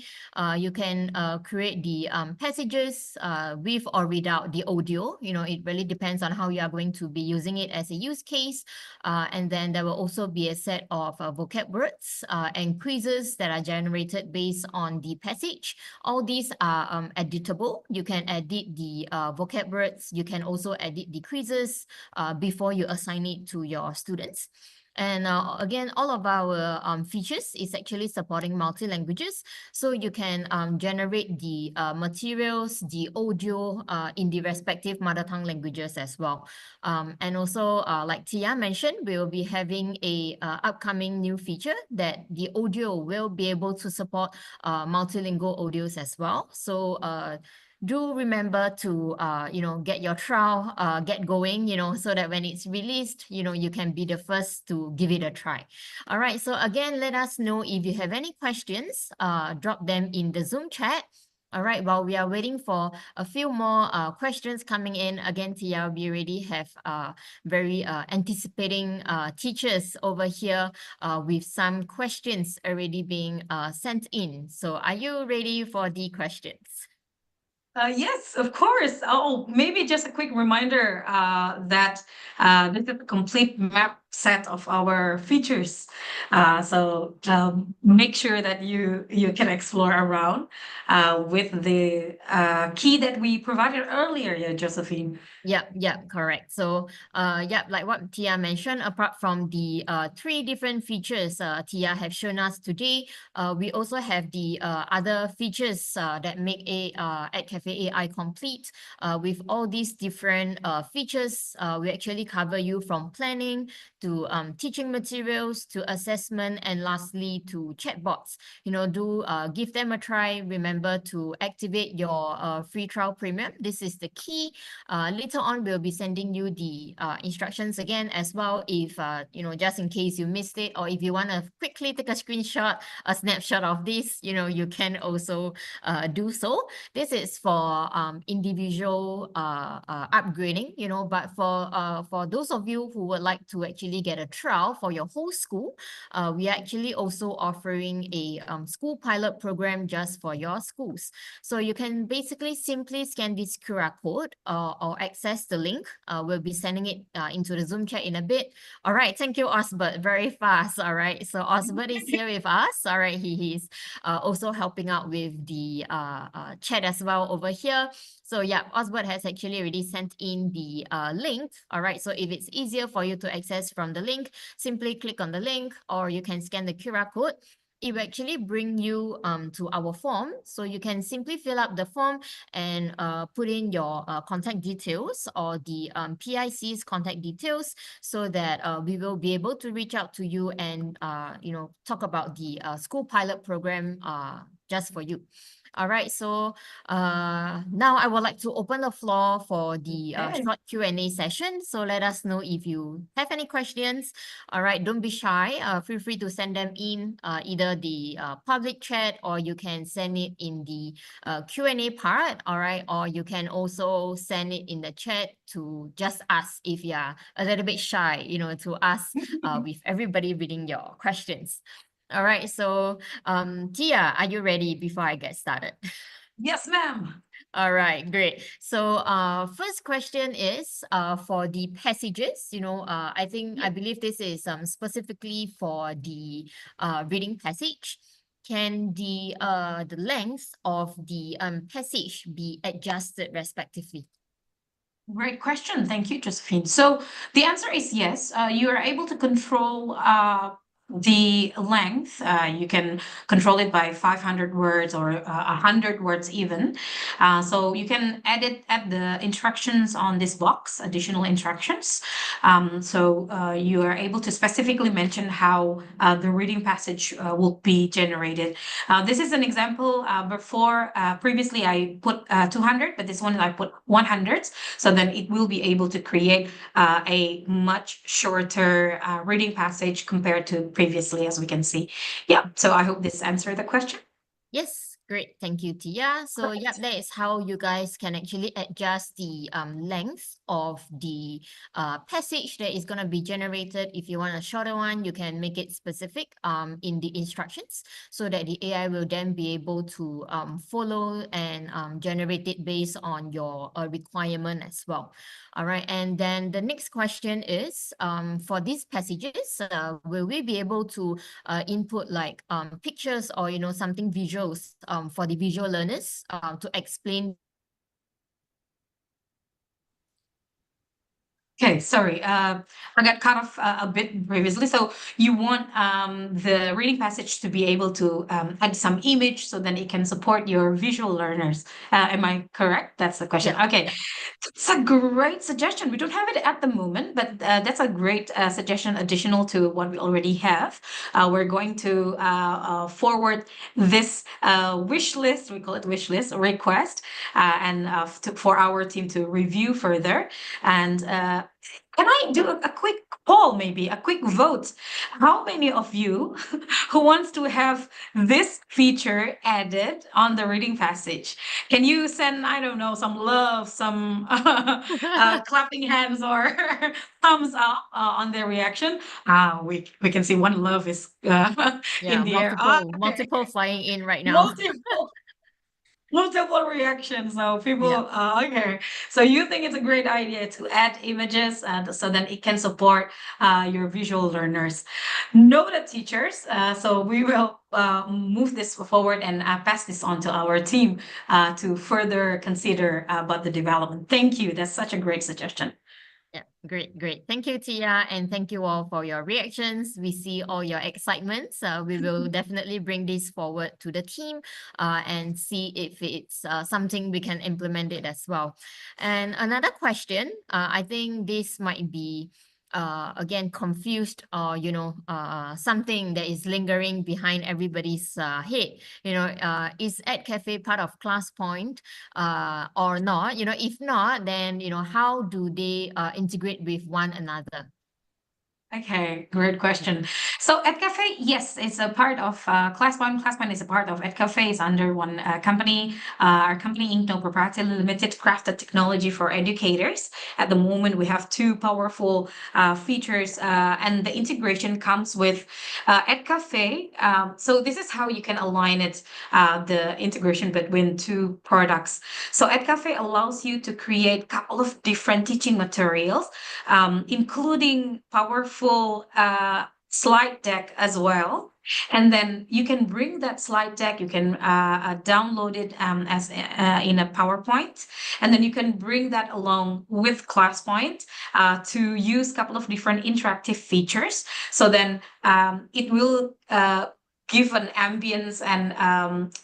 You can create the passages with or without the audio. It really depends on how you are going to be using it as a use case. And then there will also be a set of vocab words and quizzes that are generated based on the passage. All these are editable. You can edit the vocab words. You can also edit the quizzes before you assign it to your students. And again, all of our features is actually supporting multi-languages. So you can generate the materials, the audio in the respective mother tongue languages as well. And also, like Tia mentioned, we will be having a upcoming new feature that the audio will be able to support multilingual audios as well. So do remember to get your trial get going, so that when it's released, you can be the first to give it a try. All right, so again, let us know if you have any questions. Drop them in the Zoom chat. All right, while we are waiting for a few more questions coming in, again, Tia, we already have very anticipating teachers over here with some questions already being sent in. So are you ready for the questions? Yes, of course. Oh, maybe just a quick reminder that this is a complete map set of our features. So make sure that you can explore around with the key that we provided earlier, yeah, Josephine. Yeah, correct. So like what Tia mentioned, apart from the 3 different features Tia have shown us today, we also have the other features that make Edcafe AI complete. With all these different features, we actually cover you from planning to teaching materials, to assessment, and lastly to chatbots. Do give them a try. Remember to activate your free trial premium. This is the key. Later on, we'll be sending you the instructions again as well, if just in case you missed it, or if you want to quickly take a screenshot, a snapshot of this, you can also do so. This is for individual upgrading, but for those of you who would like to actually get a trial for your whole school, we are actually also offering a school pilot program just for your schools. So you can basically simply scan this QR code or access the link. We'll be sending it into the Zoom chat in a bit. All right, thank you, Osbert. Very fast. All right, so Osbert is here with us. All right, he's also helping out with the chat as well over here. So yeah, Osbert has actually already sent in the link. All right, so if it's easier for you to access from the link, simply click on the link, or you can scan the QR code. It will actually bring you to our form. So you can simply fill up the form and put in your contact details, or the PIC's contact details, so that we will be able to reach out to you and talk about the school pilot program just for you. All right, so now I would like to open the floor for the Okay. short Q&A session. So let us know if you have any questions. All right, don't be shy. Feel free to send them in either the public chat, or you can send it in the Q&A part. All right, or you can also send it in the chat to just us if you are a little bit shy, to ask with everybody reading your questions. All right, so Tia, are you ready before I get started? Yes, ma'am. All right, great. So first question is for the passages. I believe this is specifically for the reading passage. Can the length of the passage be adjusted respectively? Great question. Thank you, Josephine. So the answer is yes. You are able to control the length. You can control it by 500 words or 100 words even. So you can add the instructions on this box, additional instructions. So you are able to specifically mention how the reading passage will be generated. This is an example. Previously I put 200, but this one I put 100. So then it will be able to create a much shorter reading passage compared to previously, as we can see. Yeah, so I hope this answered the question. Yes, great. Thank you, Tia. So Great. yep, that is how you guys can actually adjust the length of the passage that is going to be generated. If you want a shorter one, you can make it specific in the instructions, so that the AI will then be able to follow and generate it based on your requirement as well. All right, and then the next question is for these passages, will we be able to input like pictures or something visuals for the visual learners to explain? Okay, sorry, I got cut off a bit previously. So you want the reading passage to be able to add some image, so then it can support your visual learners. Am I correct? That's the question. Yeah. Okay, it's a great suggestion. We don't have it at the moment, but that's a great suggestion additional to what we already have. We're going to forward this wish list, we call it wish list, request, for our team to review further. And can I do a quick poll, maybe a quick vote? How many of you who wants to have this feature added on the reading passage? Can you send, I don't know, some love, some clapping hands or thumbs up on their reaction? We can see one love is Yeah, in the air. multiple flying in right now. Multiple reactions. So people, Yeah. okay. So you think it's a great idea to add images, so then it can support your visual learners. Noted, teachers. So we will move this forward and pass this on to our team to further consider about the development. Thank you. That's such a great suggestion. Yeah, great. Thank you, Tia, and thank you all for your reactions. We see all your excitement. We will definitely bring this forward to the team and see if it's something we can implement it as well. And another question, I think this might be again, confused or, something that is lingering behind everybody's head. Is Edcafe part of ClassPoint or not? If not, then, how do they integrate with one another? Okay, great question. So Edcafe, yes, it's a part of ClassPoint. ClassPoint is a part of Edcafe. It's under one company. Our company, Inc. No Proprietary Limited, crafted technology for educators. At the moment, we have two powerful features, and the integration comes with Edcafe. So this is how you can align it, the integration between two products. So Edcafe allows you to create a couple of different teaching materials, including powerful slide deck as well. And then you can bring that slide deck, you can download it as in a PowerPoint, and then you can bring that along with ClassPoint to use a couple of different interactive features. So then it will give an ambience and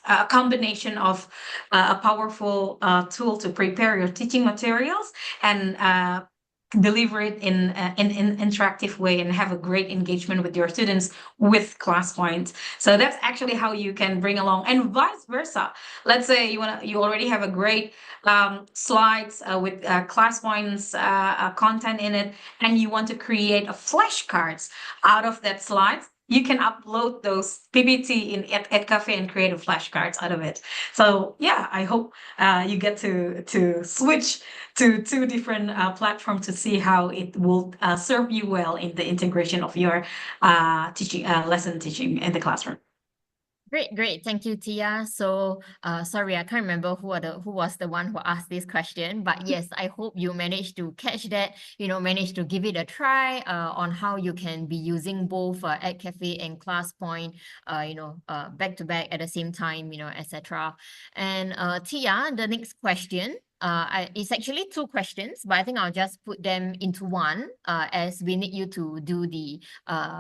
a combination of a powerful tool to prepare your teaching materials and deliver it in an interactive way and have a great engagement with your students with ClassPoint. So that's actually how you can bring along, and vice versa. Let's say you already have a great slides with ClassPoint's content in it, and you want to create a flashcards out of that slides. You can upload those PPT in Edcafe and create a flashcards out of it. So yeah, I hope you get to switch to two different platforms to see how it will serve you well in the integration of your teaching lesson teaching in the classroom. Great. Thank you, Tia. So, sorry, I can't remember who was the one who asked this question, but yes, I hope you managed to catch that, managed to give it a try on how you can be using both Edcafe and ClassPoint, back to back at the same time, etc. And Tia, the next question. It's actually two questions, but I think I'll just put them into one as we need you to do the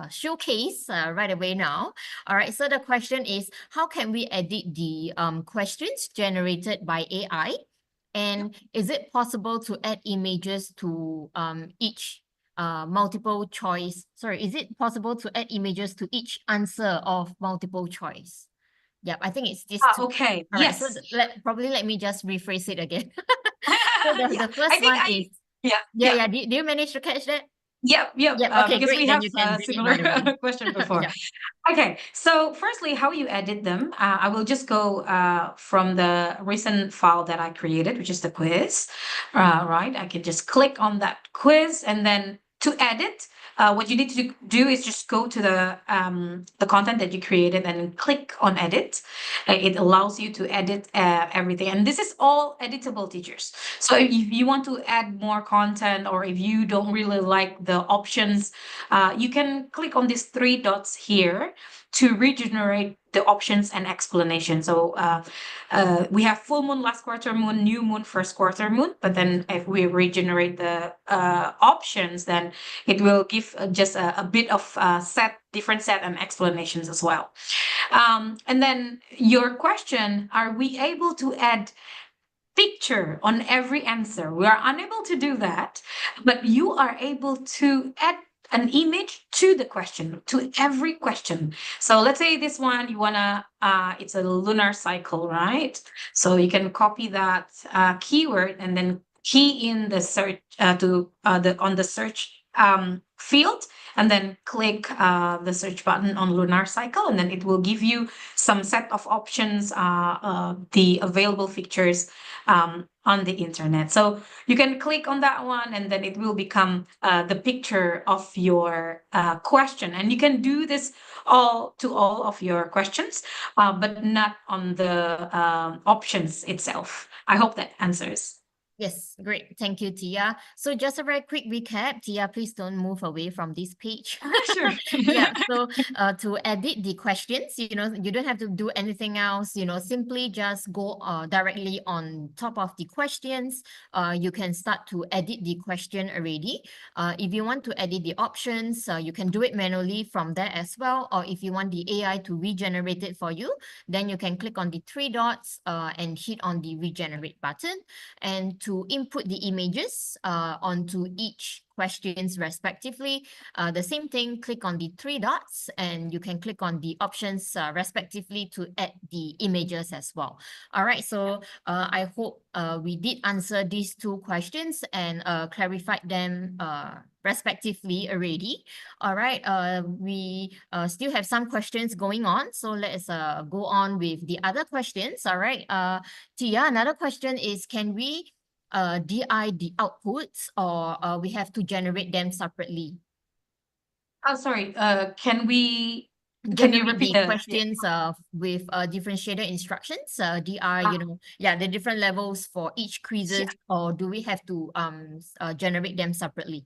showcase right away now. All right, so the question is, how can we edit the questions generated by AI? And is it possible to add images to each multiple choice? Sorry, is it possible to add images to each answer of multiple choice? Yep, I think it's this two. Okay. All right, Yes. so let me just rephrase it again. So Yeah, the first one is yeah. yeah. Do you manage to catch that? Yep. Okay, Because great. we Then have you can a bring it similar right away. question before. Yeah. Okay, so firstly, how you edit them? I will just go from the recent file that I created, which is the quiz. Right, I can just click on that quiz, and then to edit, what you need to do is just go to the content that you created and click on edit. It allows you to edit everything, and this is all editable, teachers. So if you want to add more content, or if you don't really like the options, you can click on these three dots here to regenerate the options and explanation. So we have full moon, last quarter moon, new moon, first quarter moon. But then if we regenerate the options, then it will give just a bit of different set and explanations as well. And then your question, are we able to add picture on every answer? We are unable to do that, but you are able to add an image to the question, to every question. So let's say this one, you wanna, it's a lunar cycle, right? So you can copy that keyword and then key in the search on the search field, and then click the search button on lunar cycle, and then it will give you some set of options, the available features on the internet. So you can click on that one, and then it will become the picture of your question. And you can do this all of your questions, but not on the options itself. I hope that answers. Yes, great. Thank you, Tia. So just a very quick recap, Tia, please don't move away from this page. Sure. Yeah, so to edit the questions, you don't have to do anything else, simply just go directly on top of the questions. You can start to edit the question already. If you want to edit the options, you can do it manually from there as well. Or if you want the AI to regenerate it for you, then you can click on the three dots and hit on the regenerate button. And to input the images onto each questions respectively. The same thing, click on the three dots and you can click on the options respectively to add the images as well. All right, so I hope we did answer these two questions and clarified them respectively already. All right, we still have some questions going on, so let's go on with the other questions. All right, Tia, another question is, can we DI the outputs, or we have to generate them separately? Oh, sorry. Can you Generate repeat the the questions with differentiated instructions, DI, the different levels for each quizzes, or do we have to generate them separately?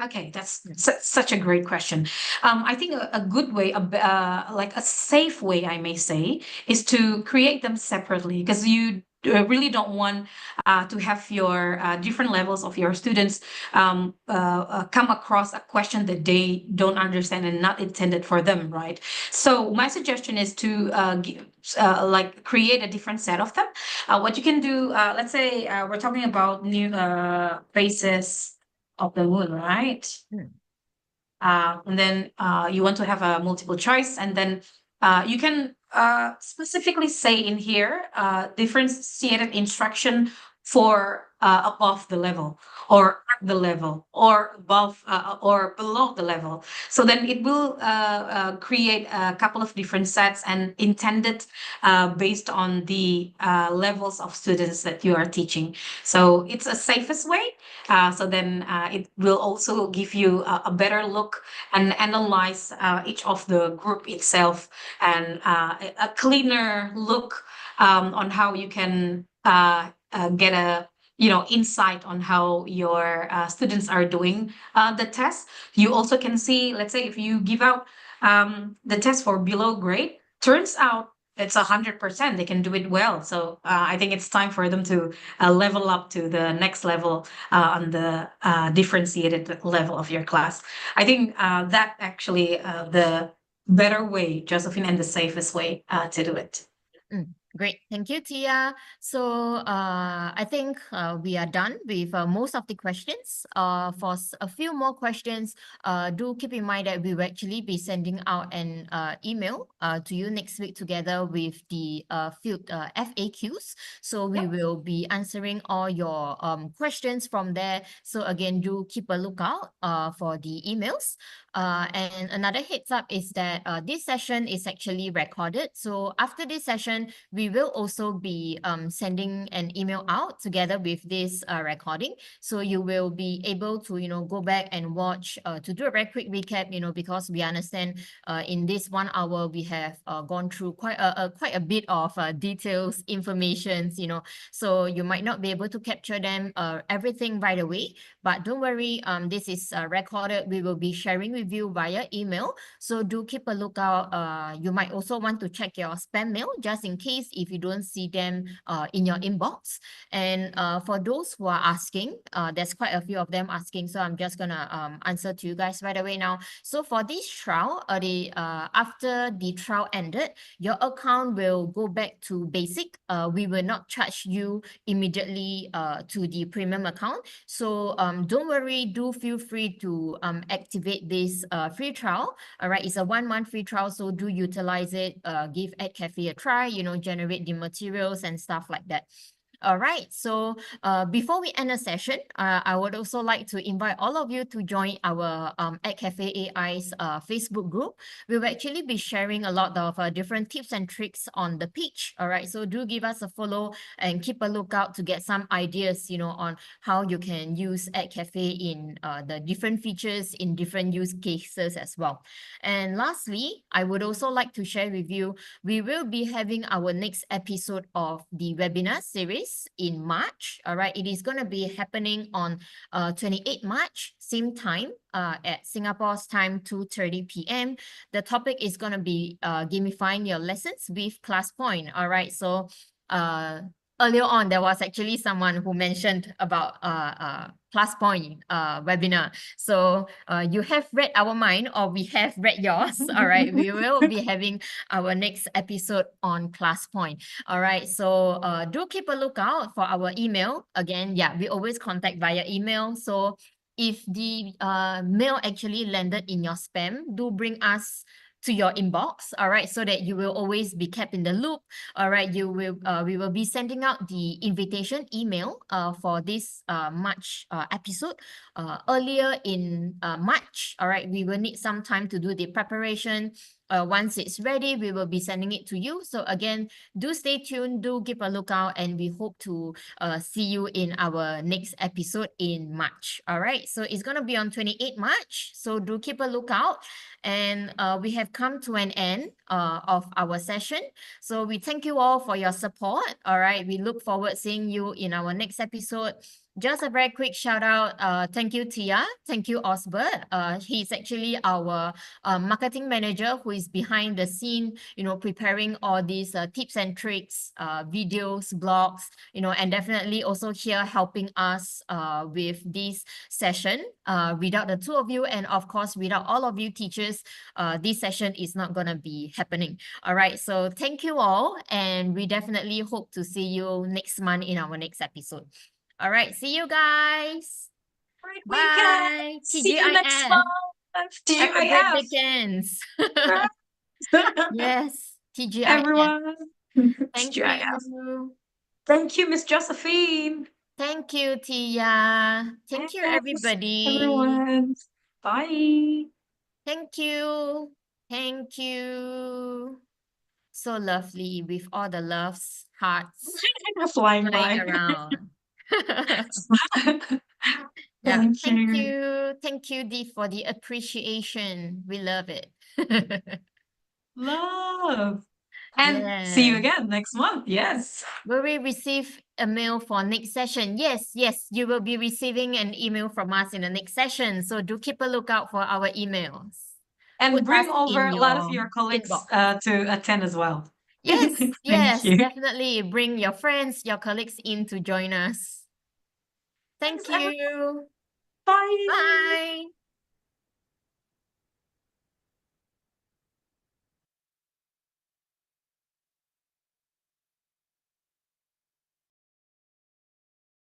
Okay, that's such a great question. I think a good way, like a safe way, I may say, is to create them separately, because you really don't want to have your different levels of your students come across a question that they don't understand and not intended for them, right? So my suggestion is to like create a different set of them. What you can do, let's say we're talking about new phases of the moon, right? And then you want to have a multiple choice, and then you can specifically say in here differentiated instruction for above the level, or at the level, or above or below the level. So then it will create a couple of different sets and intended based on the levels of students that you are teaching. So it's a safest way. So then it will also give you a better look and analyze each of the group itself, and a cleaner look on how you can get a insight on how your students are doing the test. You also can see, let's say if you give out the test for below grade, turns out it's 100%, they can do it well. So I think it's time for them to level up to the next level on the differentiated level of your class. I think that actually the better way, Josephine, and the safest way to do it. Great, thank you, Tia. So I think we are done with most of the questions. For a few more questions, do keep in mind that we will actually be sending out an email to you next week together with the field FAQs. So we will be answering all your questions from there. So again, do keep a lookout for the emails. And another heads up is that this session is actually recorded. So after this session, we will also be sending an email out together with this recording. So you will be able to, go back and watch to do a very quick recap, because we understand in this 1 hour, we have gone through quite a bit of details, informations, so you might not be able to capture them everything right away, but don't worry, this is recorded. We will be sharing with you via email. So do keep a lookout. You might also want to check your spam mail just in case if you don't see them in your inbox. And for those who are asking, there's quite a few of them asking, so I'm just gonna answer to you guys right away now. So for this trial, after the trial ended, your account will go back to basic. We will not charge you immediately to the premium account. So don't worry, do feel free to activate this free trial. All right, it's a 1-month free trial, so do utilize it. Give Edcafe a try, generate the materials and stuff like that. All right, so before we end the session, I would also like to invite all of you to join our Edcafe AI's Facebook group. We will actually be sharing a lot of different tips and tricks on the page. All right, so do give us a follow and keep a lookout to get some ideas, on how you can use Edcafe in the different features in different use cases as well. And lastly, I would also like to share with you, we will be having our next episode of the webinar series in March. All right, it is going to be happening on 28 March, same time at Singapore's time, 2:30 p.m. The topic is going to be gamifying your lessons with ClassPoint. All right, so earlier on, there was actually someone who mentioned about ClassPoint webinar. So you have read our mind, or we have read yours. All right, we will be having our next episode on ClassPoint. All right, so do keep a lookout for our email. Again, yeah, we always contact via email. So if the mail actually landed in your spam, do bring us to your inbox, all right, so that you will always be kept in the loop. All right, we will be sending out the invitation email for this March episode earlier in March. All right, we will need some time to do the preparation. Once it's ready, we will be sending it to you. So again, do stay tuned, do keep a lookout, and we hope to see you in our next episode in March. All right, so it's gonna be on 28 March. So do keep a lookout. And we have come to an end of our session. So we thank you all for your support. All right, we look forward seeing you in our next episode. Just a very quick shout out. Thank you, Tia. Thank you, Osbert. He's actually our marketing manager who is behind the scene, preparing all these tips and tricks, videos, blogs, and definitely also here helping us with this session. Without the two of you, and of course, without all of you teachers, this session is not going to be happening. All right. So thank you all. And we definitely hope to see you next month in our next episode. All right. See you guys. Great Bye. weekend. See you next TGIF. month. Have a great TGIF. weekends. Yes. TGIF. Everyone. Thank TGIF. you. Thank you, Miss Josephine. Thank you, Tia. Thank you, Yes, everybody. everyone. Bye. Thank you. Thank you. So lovely with all the loves, hearts Flying flying by. around. Yeah, Thank thank you. you. Thank you, Dee, for the appreciation. We love it. Love. And see you Yes. again next month. Yes. Will we receive a mail for next session? Yes, you will be receiving an email from us in the next session. So do keep a lookout for our emails. And Put bring us over in a lot of your your colleagues inbox. to attend as well. Yes, Thank yes, you. definitely. Bring your friends, your colleagues in to join us. Thank Thanks, everyone. you. Bye. Bye.